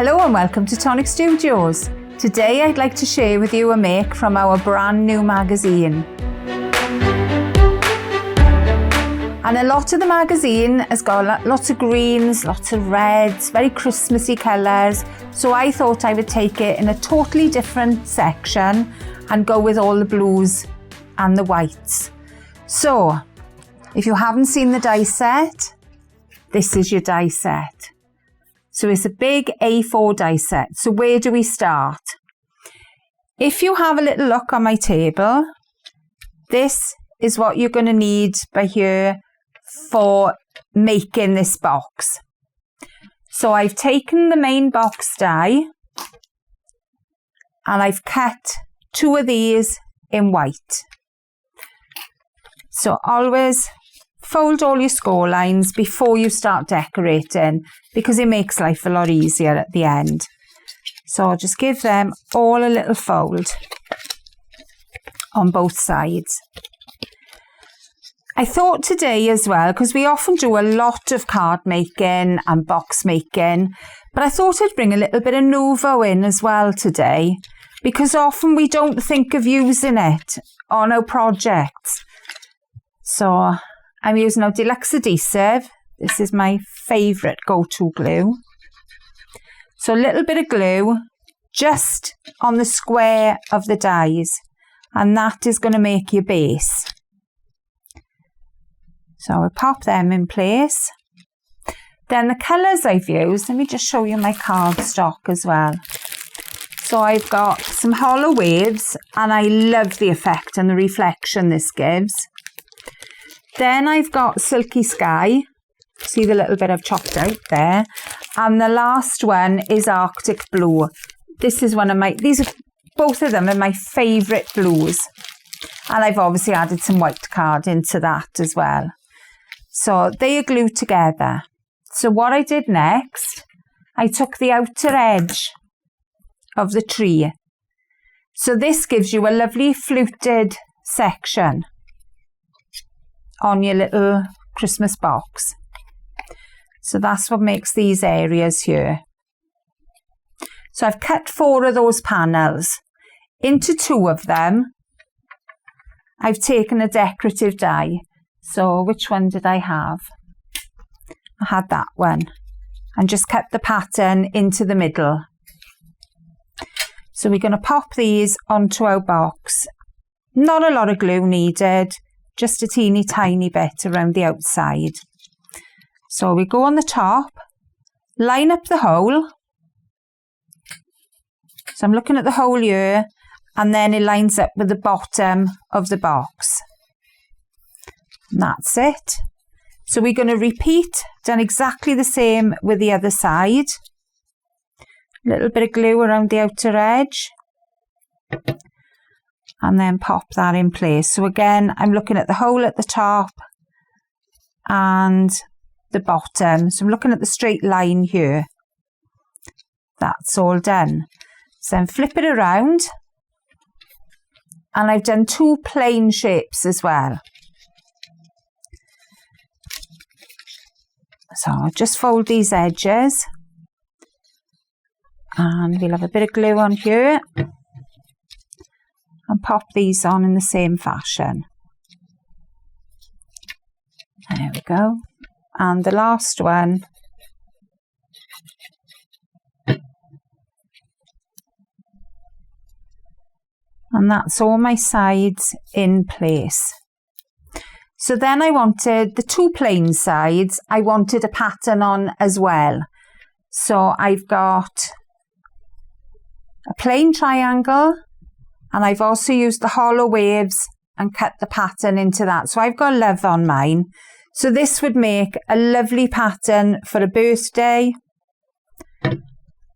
Hello and welcome to Tonic Studios. Today I'd like to share with you a make from our brand new magazine. And a lot of the magazine has got lots of greens, lots of reds, very Christmassy colours. So I thought I would take it in a totally different section and go with all the blues and the whites. So if you haven't seen the die set, this is your die set. So it's a big A4 die set. So where do we start? If you have a little look on my table, this is what you're going to need by here for making this box. So I've taken the main box die and I've cut two of these in white. So always fold all your score lines before you start decorating because it makes life a lot easier at the end. So I'll just give them all a little fold on both sides. I thought today as well, because we often do a lot of card making and box making, but I thought I'd bring a little bit of nouveau in as well today, because often we don't think of using it on our projects. So I'm using our deluxe adhesive. This is my favourite go-to glue. So a little bit of glue just on the square of the dies, and that is going to make your base. So I'll pop them in place. Then the colours I've used, let me just show you my cardstock as well. So I've got some hollow waves, and I love the effect and the reflection this gives. Then I've got Silky Sky. See the little bit I've chopped out there. And the last one is Arctic Blue. This is both of them are my favourite blues. And I've obviously added some white card into that as well. So they are glued together. So what I did next, I took the outer edge of the tree. So this gives you a lovely fluted section on your little Christmas box. So that's what makes these areas here. So I've cut 4 of those panels. Into 2 of them, I've taken a decorative die. So which one did I have? I had that one. And just cut the pattern into the middle. So we're going to pop these onto our box. Not a lot of glue needed. Just a teeny tiny bit around the outside. So we go on the top, line up the hole. So I'm looking at the hole here, and then it lines up with the bottom of the box. And that's it. So we're going to repeat, done exactly the same with the other side. A little bit of glue around the outer edge. And then pop that in place. So again, I'm looking at the hole at the top and the bottom. So I'm looking at the straight line here. That's all done. So then flip it around. And I've done 2 plain shapes as well. So I'll just fold these edges. And we'll have a bit of glue on here. And pop these on in the same fashion. There we go. And the last one. And that's all my sides in place. So then I wanted the 2 plain sides, I wanted a pattern on as well. So I've got a plain triangle. And I've also used the hollow waves and cut the pattern into that. So I've got love on mine. So this would make a lovely pattern for a birthday.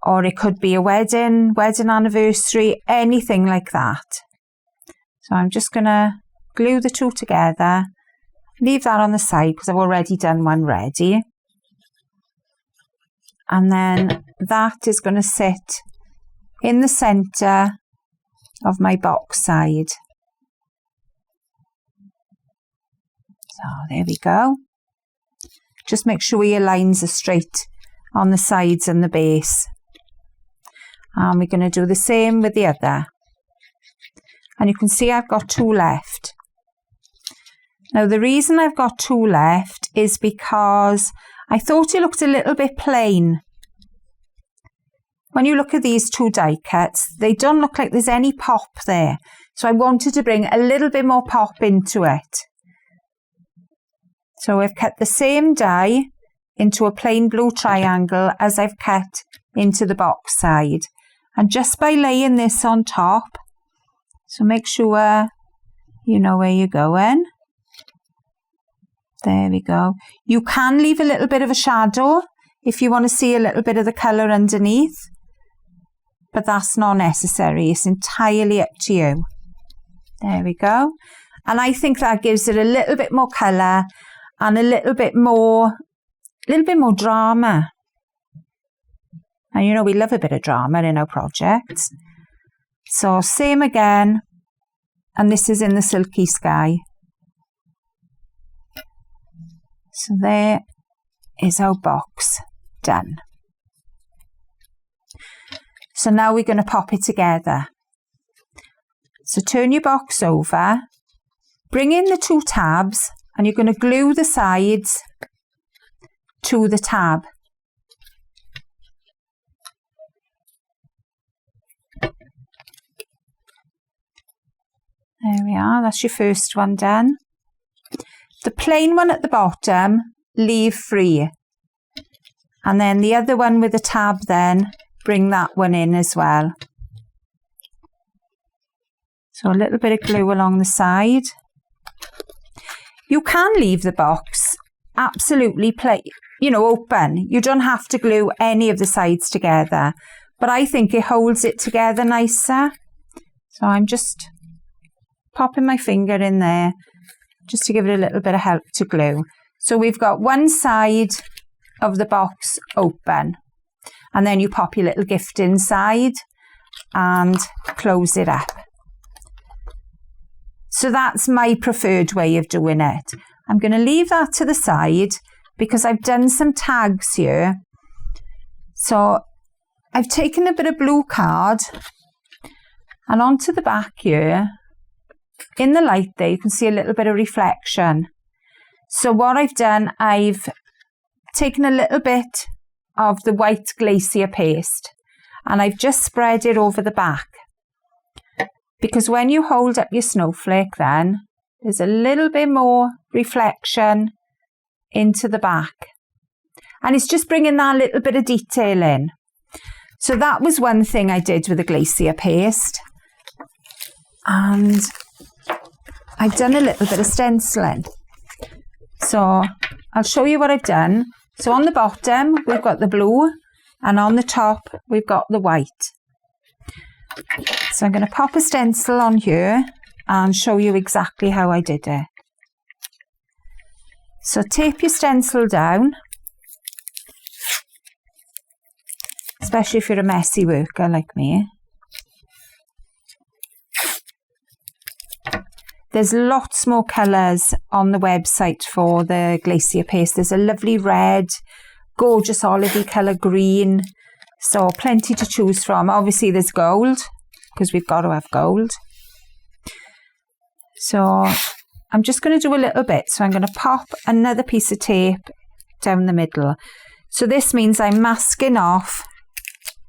Or it could be a wedding anniversary, anything like that. So I'm just going to glue the 2 together. Leave that on the side because I've already done one ready. And then that is going to sit in the centre of my box side. So there we go. Just make sure your lines are straight on the sides and the base. And we're going to do the same with the other. And you can see I've got 2 left. Now the reason I've got 2 left is because I thought it looked a little bit plain. When you look at these 2 die cuts, they don't look like there's any pop there. So I wanted to bring a little bit more pop into it. So I've cut the same die into a plain blue triangle as I've cut into the box side. And just by laying this on top, so make sure you know where you're going. There we go. You can leave a little bit of a shadow if you want to see a little bit of the colour underneath. But that's not necessary. It's entirely up to you. There we go. And I think that gives it a little bit more colour and a little bit more drama. And you know we love a bit of drama in our projects. So same again. And this is in the Silky Sky. So there is our box done. So now we're going to pop it together. So turn your box over, bring in the 2 tabs, and you're going to glue the sides to the tab. There we are, that's your first one done. The plain one at the bottom, leave free. And then the other one with the tab then, bring that one in as well. So a little bit of glue along the side. You can leave the box absolutely open. You don't have to glue any of the sides together. But I think it holds it together nicer. So I'm just popping my finger in there just to give it a little bit of help to glue. So we've got one side of the box open. And then you pop your little gift inside and close it up. So that's my preferred way of doing it. I'm going to leave that to the side because I've done some tags here. So I've taken a bit of blue card and onto the back here, in the light there, you can see a little bit of reflection. So what I've done, I've taken a little bit of the white glacier paste and I've just spread it over the back. Because when you hold up your snowflake then, there's a little bit more reflection into the back. And it's just bringing that little bit of detail in. So that was one thing I did with the glacier paste. And I've done a little bit of stenciling. So I'll show you what I've done. So on the bottom, we've got the blue. And on the top, we've got the white. So I'm going to pop a stencil on here and show you exactly how I did it. So tape your stencil down, especially if you're a messy worker like me. There's lots more colours on the website for the glacier paste. There's a lovely red, gorgeous olivey colour green. So plenty to choose from. Obviously there's gold, because we've got to have gold. So I'm just going to do a little bit. So I'm going to pop another piece of tape down the middle. So this means I'm masking off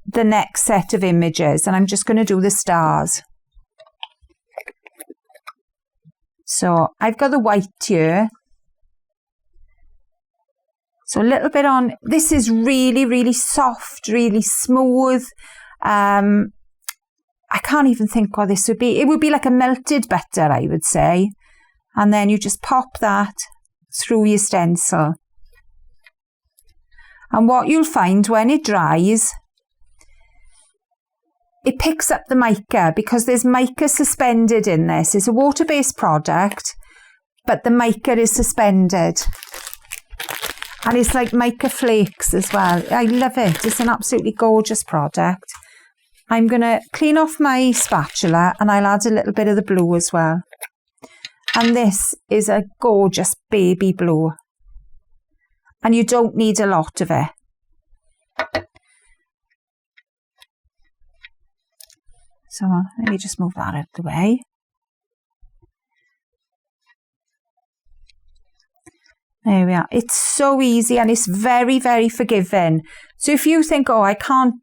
the next set of images. And I'm just going to do the stars. So I've got the white here. So a little bit on, this is really, really soft, really smooth. I can't even think what this would be. It would be like a melted butter, I would say. And then you just pop that through your stencil. And what you'll find when it dries, it picks up the mica because there's mica suspended in this. It's a water-based product, but the mica is suspended. And it's like mica flakes as well. I love it. It's an absolutely gorgeous product. I'm going to clean off my spatula and I'll add a little bit of the blue as well. And this is a gorgeous baby blue. And you don't need a lot of it. So let me just move that out of the way. There we are. It's so easy and it's very, very forgiving. So if you think, oh, I can't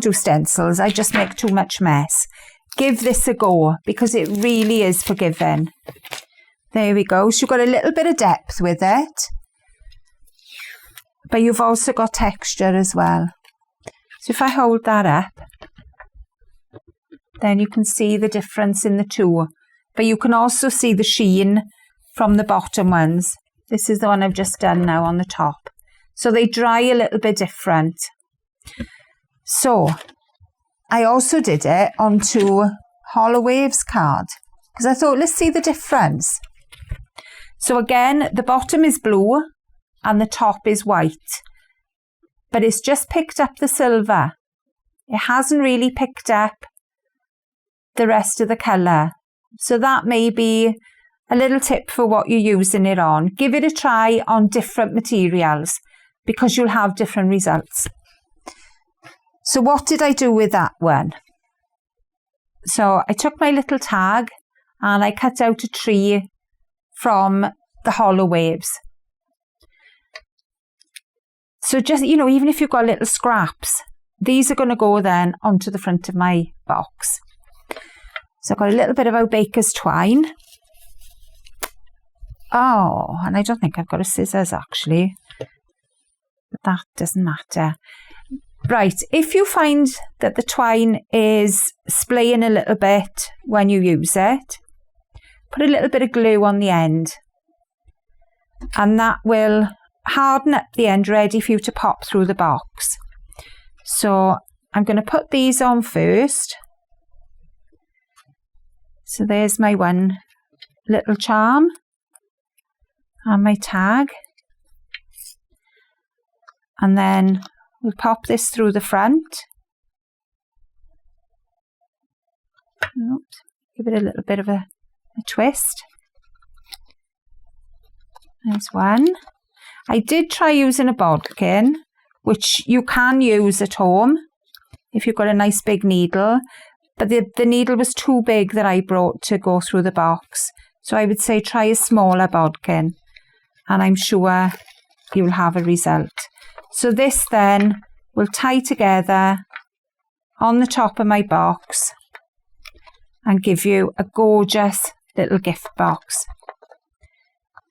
do stencils, I just make too much mess, give this a go because it really is forgiving. There we go. So you've got a little bit of depth with it, but you've also got texture as well. So if I hold that up, then you can see the difference in the two. But you can also see the sheen from the bottom ones. This is the one I've just done now on the top. So they dry a little bit different. So I also did it onto Hollow Waves card because I thought, let's see the difference. So again, the bottom is blue and the top is white, but it's just picked up the silver. It hasn't really picked up the rest of the colour. So that may be a little tip for what you're using it on. Give it a try on different materials because you'll have different results. So what did I do with that one? So I took my little tag and I cut out a tree from the Hollow Waves. So just, you know, even if you've got little scraps, these are going to go then onto the front of my box. So I've got a little bit of old baker's twine. Oh, and I don't think I've got a scissors actually, but that doesn't matter. Right, if you find that the twine is splaying a little bit when you use it, put a little bit of glue on the end and that will harden up the end, ready for you to pop through the box. So I'm going to put these on first. So there's my one little charm and my tag, and then we'll pop this through the front. Oops. Give it a little bit of a twist. There's one. I did try using a bodkin, which you can use at home if you've got a nice big needle, but the needle was too big that I brought to go through the box. So I would say try a smaller bodkin and I'm sure you'll have a result. So this then will tie together on the top of my box and give you a gorgeous little gift box.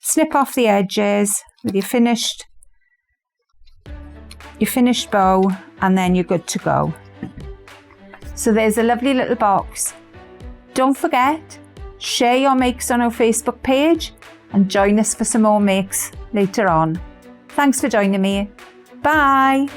Snip off the edges with your finished bow and then you're good to go. So there's a lovely little box. Don't forget, share your makes on our Facebook page and join us for some more makes later on. Thanks for joining me. Bye.